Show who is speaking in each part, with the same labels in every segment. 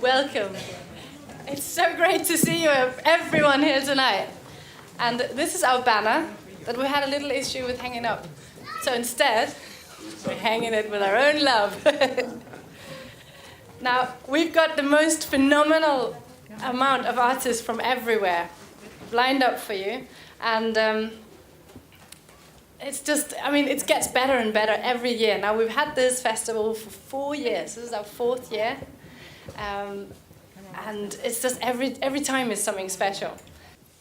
Speaker 1: Welcome. It's so great to see you, everyone here tonight. And this is our banner that we had a little issue with hanging up. So instead, we're hanging it with our own love. Now, we've got the most phenomenal amount of artists from everywhere lined up for you. And it's just, it gets better and better every year. Now, we've had this festival for 4 years. This is our 4th year. And it's just every time is something special.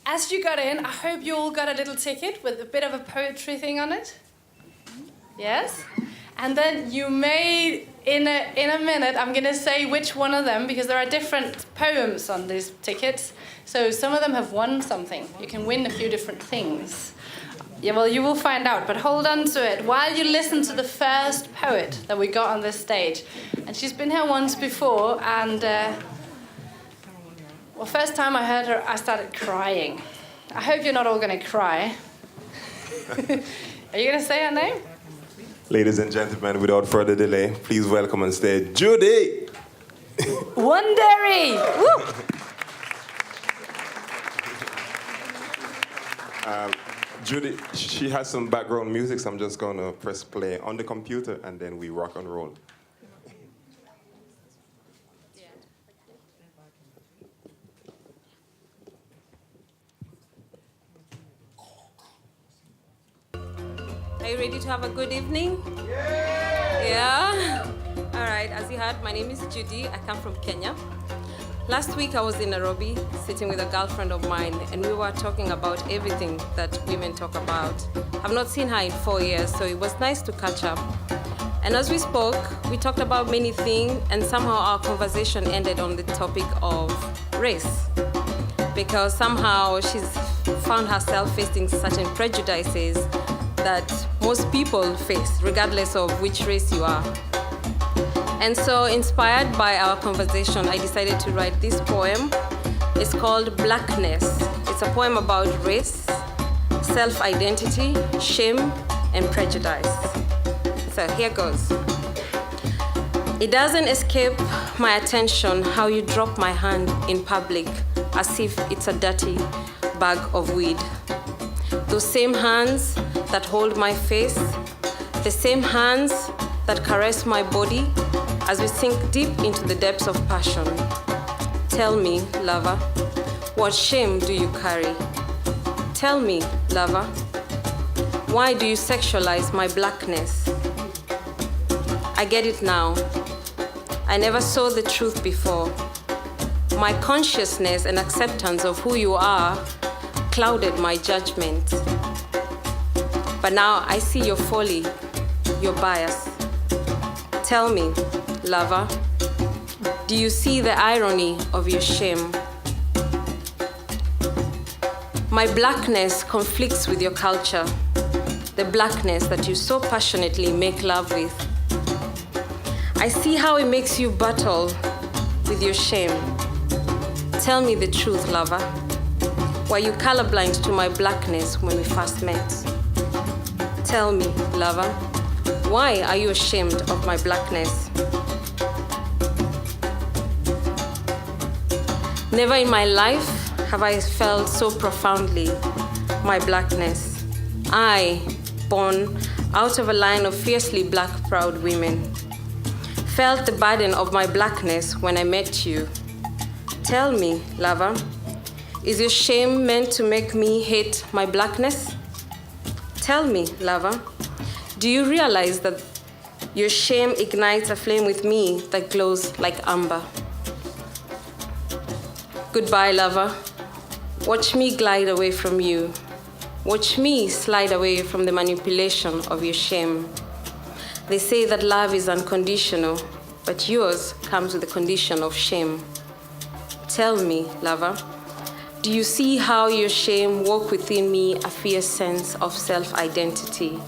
Speaker 1: As you got in, I hope you all got a little ticket with a bit of a poetry thing on it. Yes? And then you may, in a minute, I'm going to say which one of them, because there are different poems on these tickets. So some of them have won something. You can win a few different things. Yeah, well, you will find out, but hold on to it while you listen to the first poet that we got on this stage. And she's been here once before, and well, first time I heard her, I started crying. I hope you're not all going to cry. Are you going to say her name?
Speaker 2: Ladies and gentlemen, without further delay, please welcome on stage Judy!
Speaker 1: Wondery! Woo!
Speaker 2: Judy, she has some background music, so I'm just going to press play on the computer, and then we rock and roll.
Speaker 3: Are you ready to have a good evening? Yeah? All right, as you heard, my name is Judy. I come from Kenya. Last week I was in Nairobi sitting with a girlfriend of mine, and we were talking about everything that women talk about. I've not seen her in 4 years, so it was nice to catch up. And as we spoke, we talked about many things, and somehow our conversation ended on the topic of race. Because somehow she's found herself facing certain prejudices that most people face, regardless of which race you are. And so, inspired by our conversation, I decided to write this poem. It's called Blackness. It's a poem about race, self-identity, shame, and prejudice. So here goes. It doesn't escape my attention how you drop my hand in public as if it's a dirty bag of weed. Those same hands that hold my face, the same hands that caress my body as we sink deep into the depths of passion. Tell me, lover, what shame do you carry? Tell me, lover, why do you sexualize my blackness? I get it now. I never saw the truth before. My consciousness and acceptance of who you are clouded my judgment. But now I see your folly, your bias. Tell me, lover, do you see the irony of your shame? My blackness conflicts with your culture, the blackness that you so passionately make love with. I see how it makes you battle with your shame. Tell me the truth, lover. Were you colorblind to my blackness when we first met? Tell me, lover, why are you ashamed of my blackness? Never in my life have I felt so profoundly my blackness. I, born out of a line of fiercely black proud women, felt the burden of my blackness when I met you. Tell me, lover, is your shame meant to make me hate my blackness? Tell me, lover, do you realize that your shame ignites a flame with me that glows like amber? Goodbye, lover. Watch me glide away from you. Watch me slide away from the manipulation of your shame. They say that love is unconditional, but yours comes with the condition of shame. Tell me, lover, do you see how your shame woke within me a fierce sense of self-identity?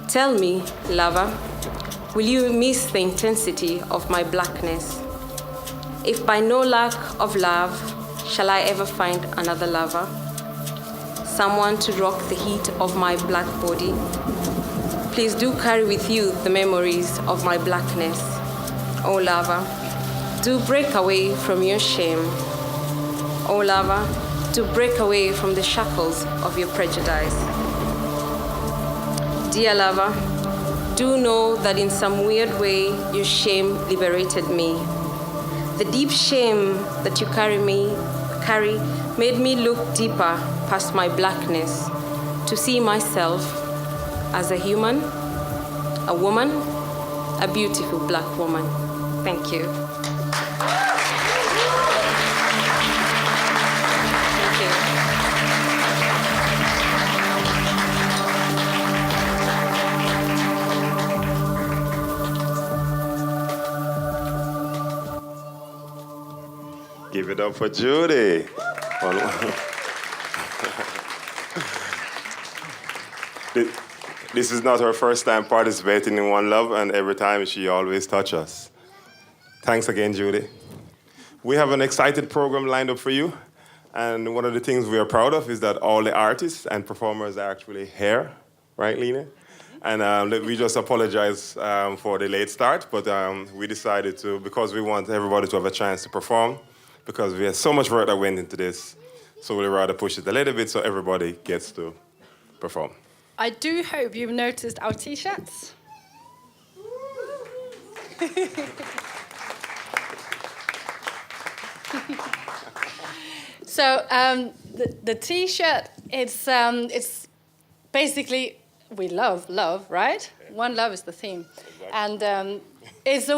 Speaker 3: Tell me, lover, will you miss the intensity of my blackness? If by no lack of love shall I ever find another lover, someone to rock the heat of my black body, please do carry with you the memories of my blackness. Oh, lover, do break away from your shame. Oh lover, do break away from the shackles of your prejudice. Dear lover, do know that in some weird way your shame liberated me. The deep shame that you carry made me look deeper past my blackness to see myself as a human, a woman, a beautiful black woman. Thank you. Thank you.
Speaker 2: Give it up for Judy. This is not her first time participating in One Love, and every time she always touches us. Thanks again, Judy. We have an exciting program lined up for you, and one of the things we are proud of is that all the artists and performers are actually here, right, Lena? And we just apologize for the late start, but we decided to, because we want everybody to have a chance to perform, because we had so much work that went into this, so we'd rather push it a little bit so everybody gets to perform.
Speaker 1: I do hope you've noticed our T-shirts. So the T-shirt, it's basically we love, right? One love is the theme, exactly. And it's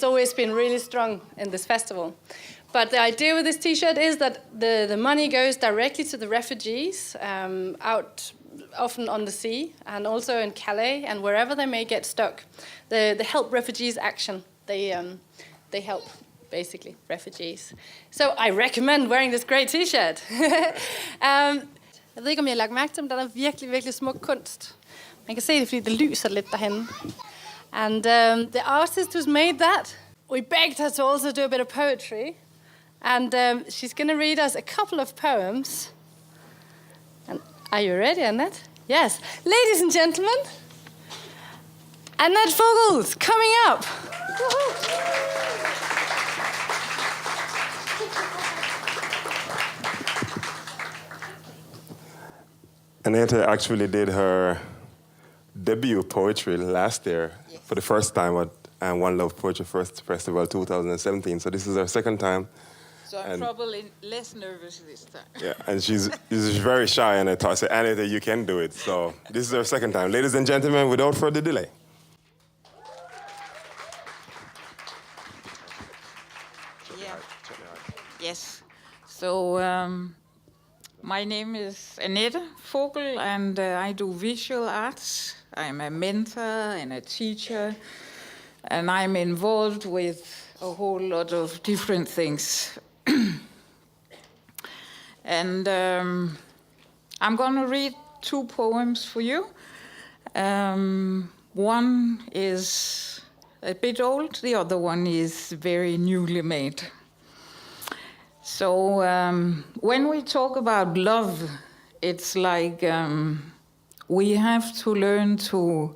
Speaker 1: always been really strong in this festival. But the idea with this T-shirt is that the money goes directly to the refugees out often on the sea and also in Calais and wherever they may get stuck. The Help Refugees Action, they help basically refugees. So I recommend wearing this great T-shirt. Jeg ved ikke, om jeg har lagt mærke til, men der er virkelig, virkelig smuk kunst. Man kan se det, fordi det lyser lidt derhenne. And the artist who's made that, we begged her to also do a bit of poetry. And she's going to read us a couple of poems. And are you ready, Annette? Yes. Ladies and gentlemen, Annette Vogels coming up.
Speaker 2: Annette actually did her debut poetry last year, yes, for the first time at One Love Poetry Festival 2017. So this is her second time.
Speaker 4: So I'm probably less nervous this time.
Speaker 2: Yeah, and she's very shy, and I said, Annette, you can do it. So this is her second time. Ladies and gentlemen, without further delay.
Speaker 4: Yeah. Yes. So my name is Annette Vogel, and I do visual arts. I'm a mentor and a teacher, and I'm involved with a whole lot of different things. And I'm going to read two poems for you. One is a bit old, the other one is very newly made. So when we talk about love, it's like we have to learn to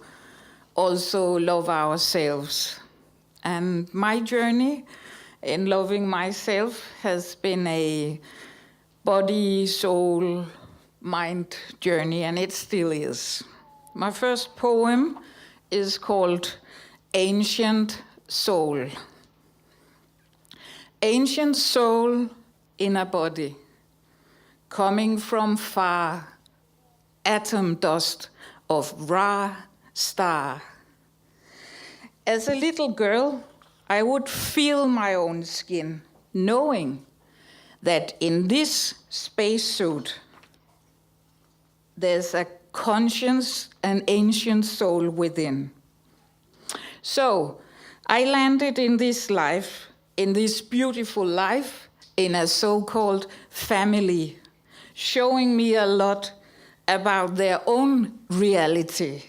Speaker 4: also love ourselves. And my journey in loving myself has been a body, soul, mind journey, and it still is. My first poem is called Ancient Soul. Ancient soul in a body, coming from far, atom dust of Ra star. As a little girl, I would feel my own skin, knowing that in this spacesuit, there's a conscious and ancient soul within. So I landed in this life, in this beautiful life, in a so-called family, showing me a lot about their own reality.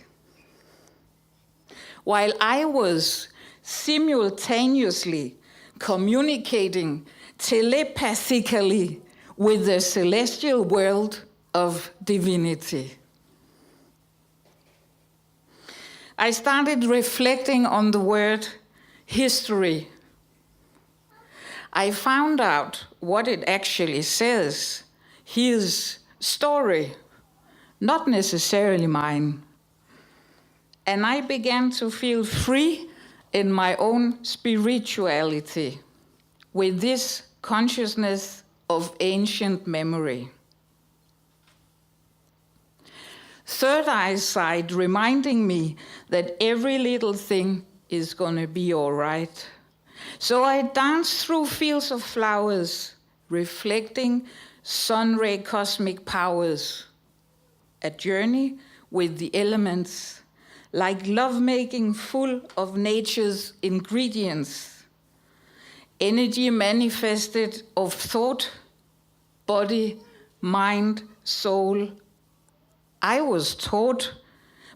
Speaker 4: While I was simultaneously communicating telepathically with the celestial world of divinity. I started reflecting on the word history. I found out what it actually says, his story, not necessarily mine. And I began to feel free in my own spirituality with this consciousness of ancient memory. Third eyesight reminding me that every little thing is gonna be all right. So I danced through fields of flowers, reflecting sun-ray cosmic powers. A journey with the elements, like lovemaking full of nature's ingredients. Energy manifested of thought, body, mind, soul. I was taught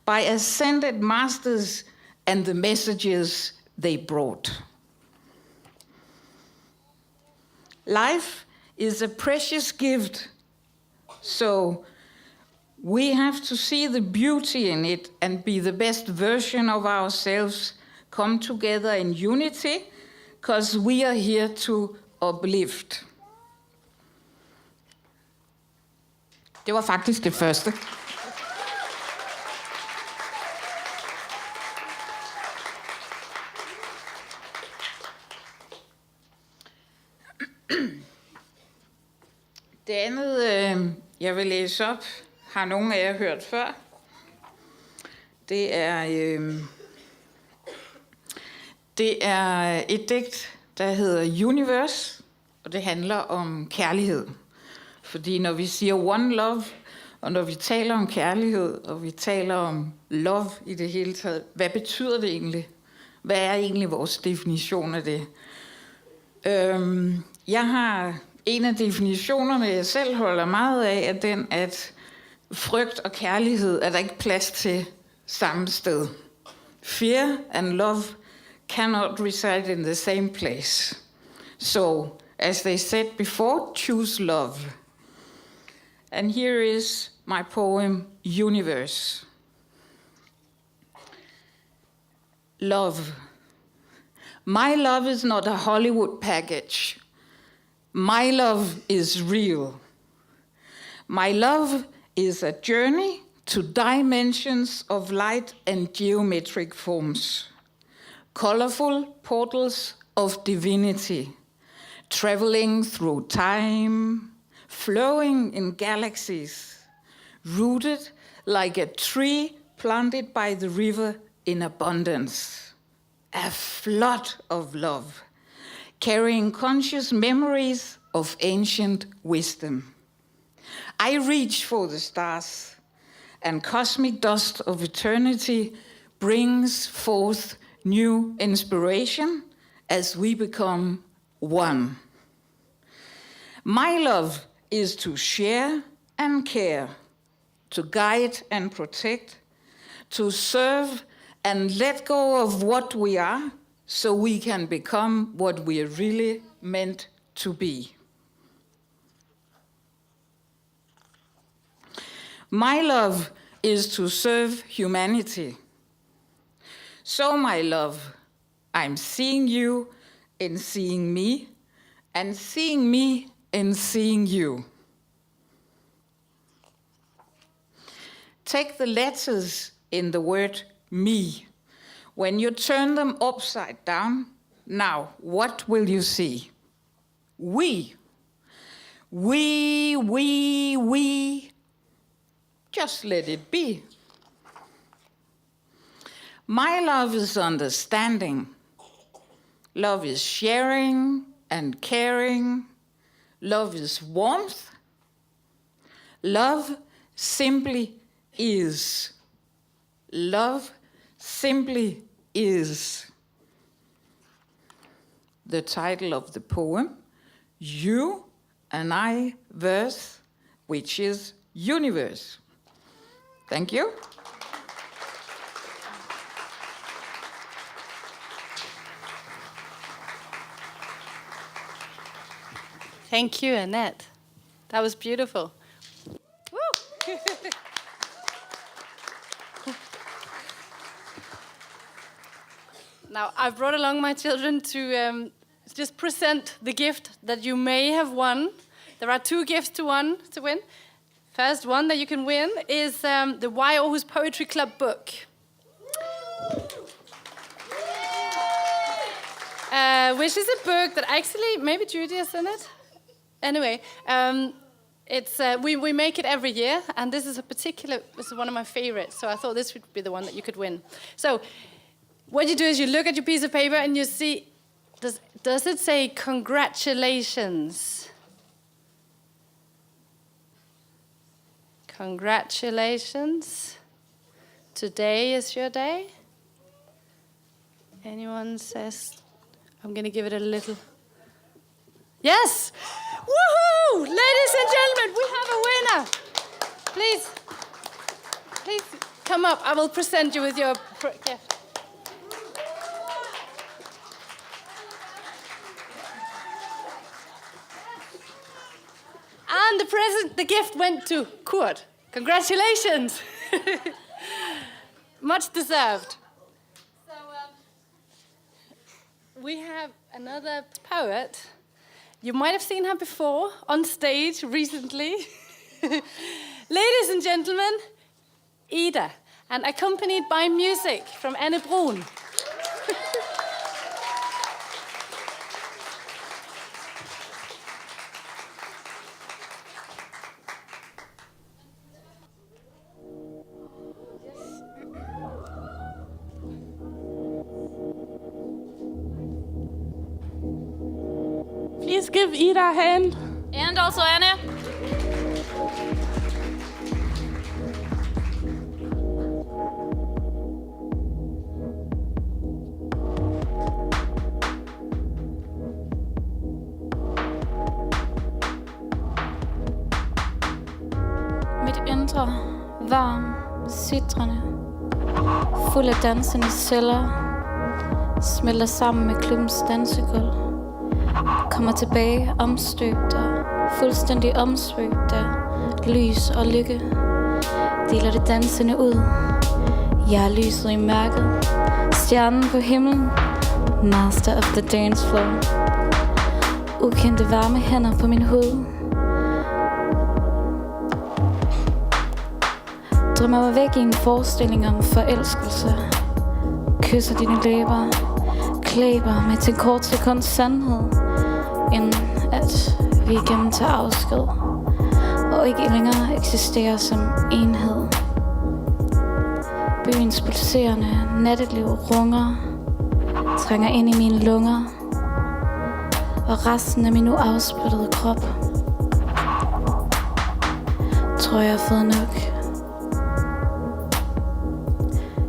Speaker 4: by ascended masters and the messages they brought. Life is a precious gift, so we have to see the beauty in it and be the best version of ourselves, come together in unity, because we are here to uplift. Det var faktisk det første. Det andet, jeg vil læse op, har nogle af jer hørt før. Det er et digt, der hedder Universe, og det handler om kærlighed. Fordi når vi siger one love, og når vi taler om kærlighed, og vi taler om love i det hele taget, hvad betyder det egentlig? Hvad er egentlig vores definition af det? Jeg har en af definitionerne, jeg selv holder meget af, er den, at frygt og kærlighed er der ikke plads til samme sted. Fear and love cannot reside in the same place. So, as they said before, choose love. And here is my poem, Universe. Love. My love is not a Hollywood package. My love is real. My love is a journey to dimensions of light and geometric forms. Colorful portals of divinity, traveling through time, flowing in galaxies, rooted like a tree planted by the river in abundance. A flood of love, carrying conscious memories of ancient wisdom. I reach for the stars, and cosmic dust of eternity brings forth new inspiration as we become one. My love is to share and care, to guide and protect, to serve and let go of what we are so we can become what we are really meant to be. My love is to serve humanity. So, my love, I'm seeing you in seeing me, and seeing me in seeing you. Take the letters in the word me. When you turn them upside down, now, what will you see? We. We. Just let it be. My love is understanding. Love is sharing and caring. Love is warmth. Love simply is. Love simply is. The title of the poem, You and I verse, which is Universe. Thank you.
Speaker 1: Thank you, Annette. That was beautiful. Woo! Now, I brought along my children to just present the gift that you may have won. There are 2 gifts to win. First one that you can win is the Why Aarhus Poetry Club book. Which is a book that actually, maybe Judy has in it. Anyway, it's we make it every year, and this is one of my favorites. So I thought this would be the one that you could win. So what you do is you look at your piece of paper and you see, does it say congratulations? Congratulations. Today is your day. Anyone says, I'm going to give it a little. Yes! Woohoo! Ladies and gentlemen, we have a winner. Please come up. I will present you with your gift. And the gift went to Kurt. Congratulations. Much deserved. So we have another poet. You might have seen her before on stage recently. Ladies and gentlemen, Ida, and accompanied by music from Anne Brun.
Speaker 5: Please give Ida a hand.
Speaker 6: And also Anne.
Speaker 7: Mit indre, varm, sitrende, fuld af dansende celler, smelter sammen med klubbens dansegulv. Kommer tilbage omstøbt og fuldstændig omsvøbt af lys og lykke. Deler det dansende ud. Jeg er lyset i mørket, stjernen på himlen, master of the dance floor. Ukendte varme hænder på min hud. Drømmer mig væk i en forestilling om forelskelse. Kysser dine læber, klæber med til kort sekund sandhed, inden at vi igen tager afsked og ikke længere eksisterer som enhed. Byens pulserende natteliv runger, trænger ind i mine lunger, og resten af min nu afsplittede krop. Tror jeg har fået nok.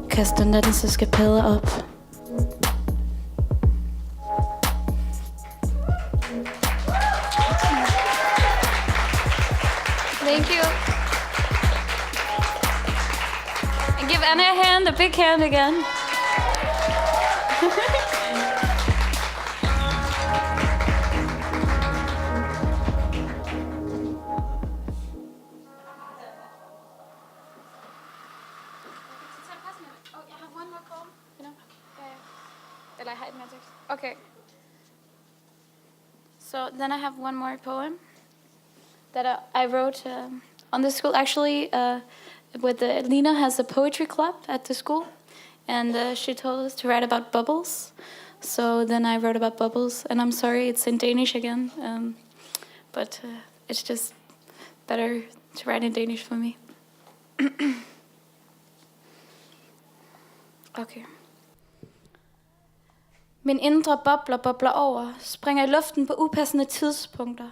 Speaker 7: Kaster nattens eskapader op.
Speaker 6: Thank you. And give Anna a hand, a big hand again.
Speaker 7: Okay. So then I have one more poem that I wrote on the school. Actually, Lena has a poetry club at the school, and she told us to write about bubbles. So then I wrote about bubbles, and I'm sorry it's in Danish again, but it's just better to write in Danish for me. Okay. Min indre bobler over, springer i luften på upassende tidspunkter.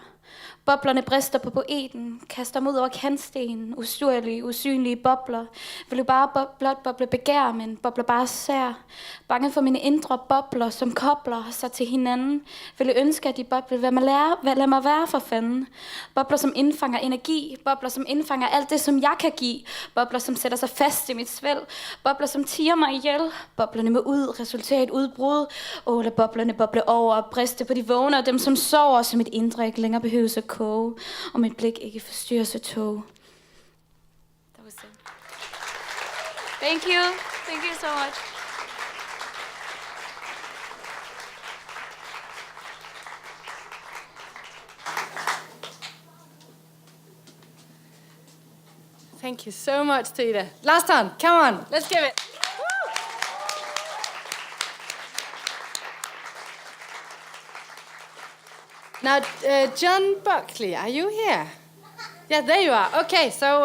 Speaker 7: Boblerne brister på poeten, kaster mod over kantstenen, usynlige, usynlige bobler. Vil jo bare blot boble begær, men bobler bare sær. Bange for mine indre bobler, som kobler sig til hinanden. Vil jeg ønske, at de bobler lad mig være for fanden. Bobler, som indfanger energi. Bobler, som indfanger alt det, som jeg kan give. Bobler, som sætter sig fast i mit svælg. Bobler, som tiger mig ihjel. Boblerne må ud, resulterer et udbrud. Lad boblerne boble over og briste på de vågne, og dem, som sover, som et indre ikke længere behøves at koge, og mit blik ikke forstyrres af tog. That was it.
Speaker 6: Thank you. Thank you so much.
Speaker 1: Thank you so much, Ida. Last time, come on, let's give it. Woo! Now, John Buckley, are you here? Yeah, there you are. Okay, so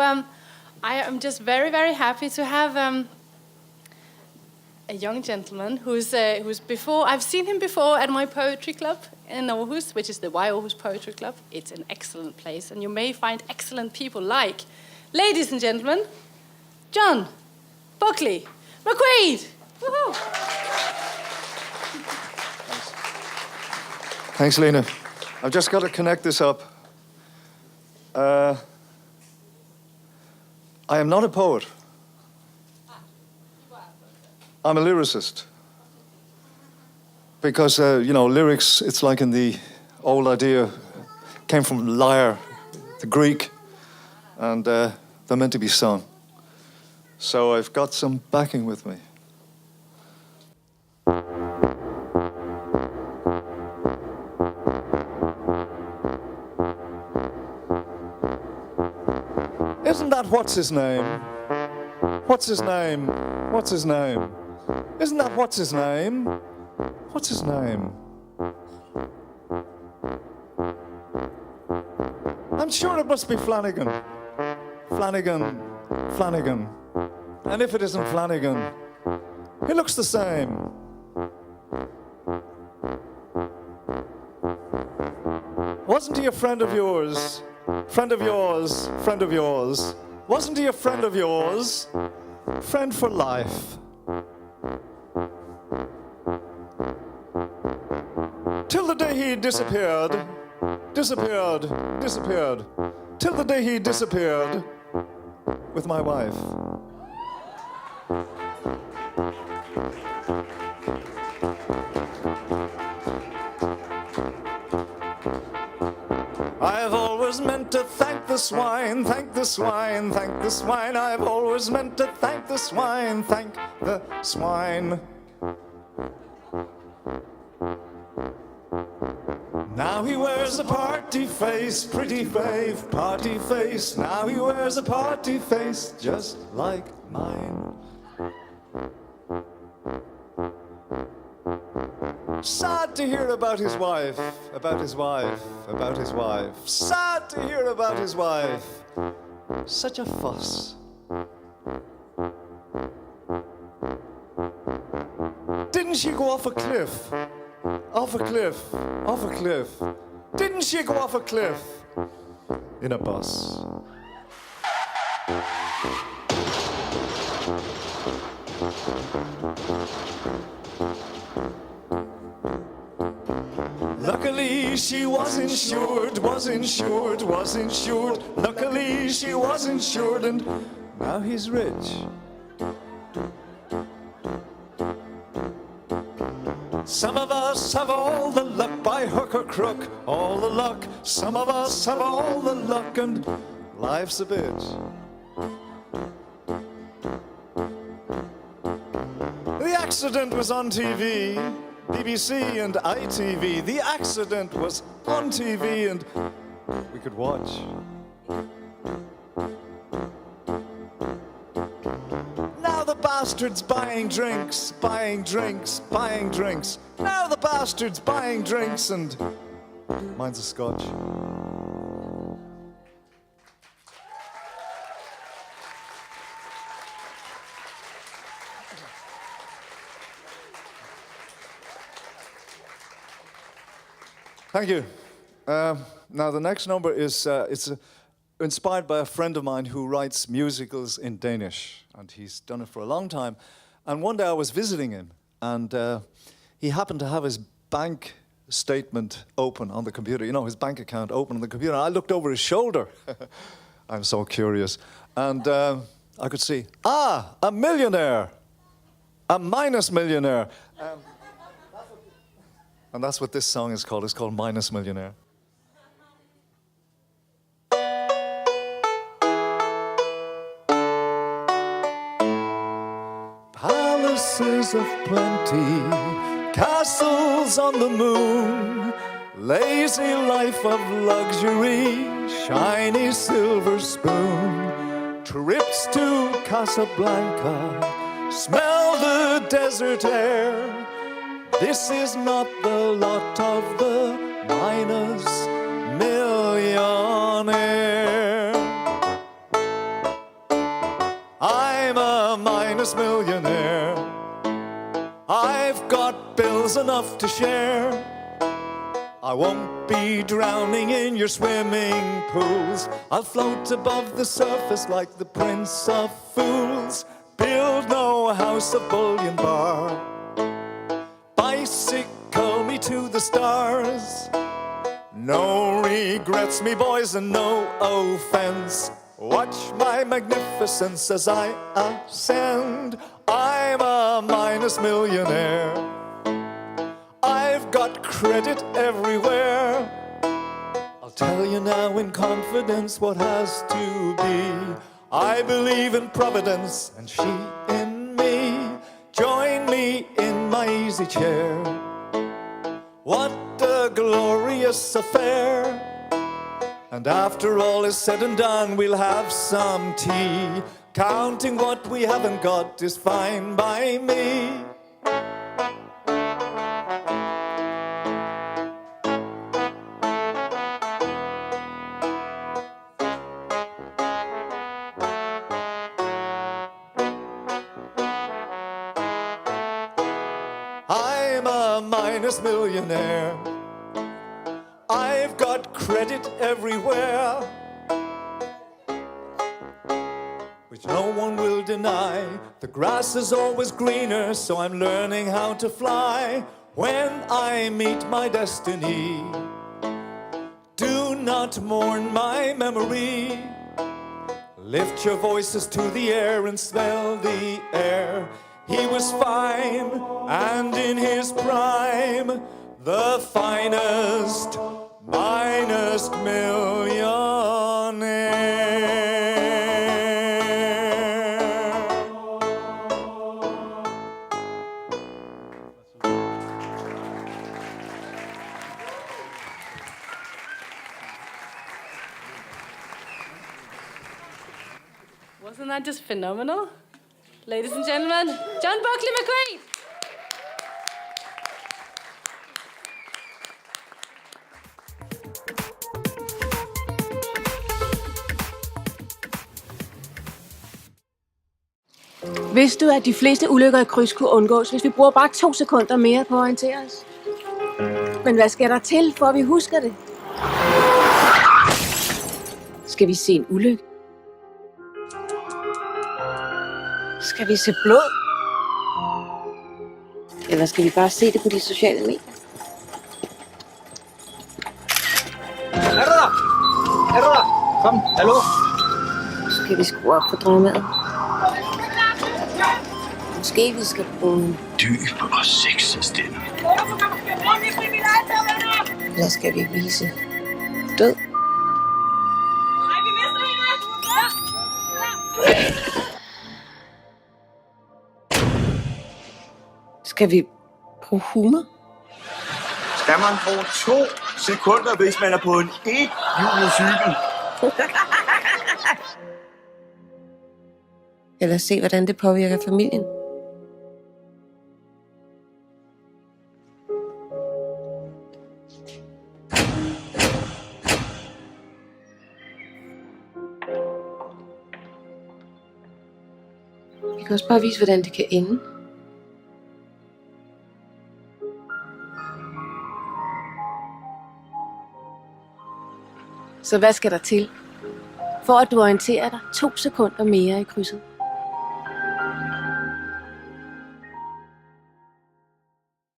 Speaker 1: I am just very, very happy to have a young gentleman who's before. I've seen him before at my poetry club in Aarhus, which is the Y Aarhus Poetry Club. It's an excellent place, and you may find excellent people like, ladies and gentlemen, John Buckley McQuaid. Woohoo!
Speaker 8: Thanks, Lena. I've just got to connect this up. I am not a poet. I'm a lyricist. Because, lyrics, it's like in the old idea, came from lyre, the Greek, and they're meant to be sung. So I've got some backing with me. Isn't that what's his name? What's his name? What's his name? Isn't that what's his name? What's his name? I'm sure it must be Flanagan. Flanagan. Flanagan. And if it isn't Flanagan, he looks the same. Wasn't he a friend of yours? Friend of yours, friend of yours. Wasn't he a friend of yours? Friend for life. Till the day he disappeared. Disappeared. Disappeared. Till the day he disappeared with my wife. I've always meant to thank the swine, thank the swine, thank the swine. I've always meant to thank the swine, thank the swine. Now he wears a party face, pretty fave, party face. Now he wears a party face just like mine. Sad to hear about his wife, about his wife, about his wife. Sad to hear about his wife. Such a fuss. Didn't she go off a cliff? Off a cliff, off a cliff. Didn't she go off a cliff? In a bus. Luckily she was insured, was insured, was insured. Luckily she was insured, and now he's rich. Some of us have all the luck by hook or crook, all the luck. Some of us have all the luck, and life's a bitch. The accident was on TV, BBC and ITVy. The accident was on TV, and we could watch. Now the bastard's buying drinks, buying drinks, buying drinks. Now the bastard's buying drinks, and mine's a scotch. Thank you. Now the next number is inspired by a friend of mine who writes musicals in Danish, and he's done it for a long time. And one day I was visiting him, and he happened to have his bank statement open on the computer, his bank account open on the computer. I looked over his shoulder. I'm so curious. And I could see, a millionaire, a minus millionaire. And that's what this song is called. It's called Minus Millionaire. Palaces of plenty, castles on the moon, lazy life of luxury, shiny silver spoon, trips to Casablanca, smell the desert air. This is not the lot of the minus millionaire. I'm a minus millionaire. I've got bills enough to share. I won't be drowning in your swimming pools. I'll float above the surface like the Prince of Fools. Build no house of bullion bar. Bicycle me to the stars. No regrets, me boys, and no offense. Watch my magnificence as I ascend. I'm a minus millionaire. I've got credit everywhere. I'll tell you now in confidence what has to be. I believe in Providence and she in me. Join me in my easy chair. What a glorious affair. And after all is said and done, we'll have some tea. Counting what we haven't got is fine by me. I'm a minus millionaire. I've got credit everywhere, which no one will deny. The grass is always greener, so I'm learning how to fly. When I meet my destiny, do not mourn my memory. Lift your voices to the air and smell the air. He was fine, and in his prime, the finest, minus millionaire.
Speaker 1: Wasn't that just phenomenal? Ladies and gentlemen, John Buckley McQueen.
Speaker 9: Vidste du, at de fleste ulykker i kryds kunne undgås, hvis vi bruger bare 2 sekunder mere på at orientere os? Men hvad skal der til, for at vi husker det? Skal vi se en ulykke? Skal vi se blod? Eller skal vi bare se det på de sociale medier?
Speaker 10: Er du der? Er du der? Kom, hallo?
Speaker 9: Skal vi skrue op for dramaet? Måske vi skal bruge en
Speaker 10: Dyb og sexet stemme.
Speaker 9: Eller skal vi vise død? Skal vi bruge humor?
Speaker 10: Skal man bruge 2 sekunder, hvis man er på en ethjulet cykel?
Speaker 9: Eller se, hvordan det påvirker familien? Vi kan også bare vise, hvordan det kan ende. Så hvad skal der til, for at du orienterer dig 2 sekunder mere i krydset?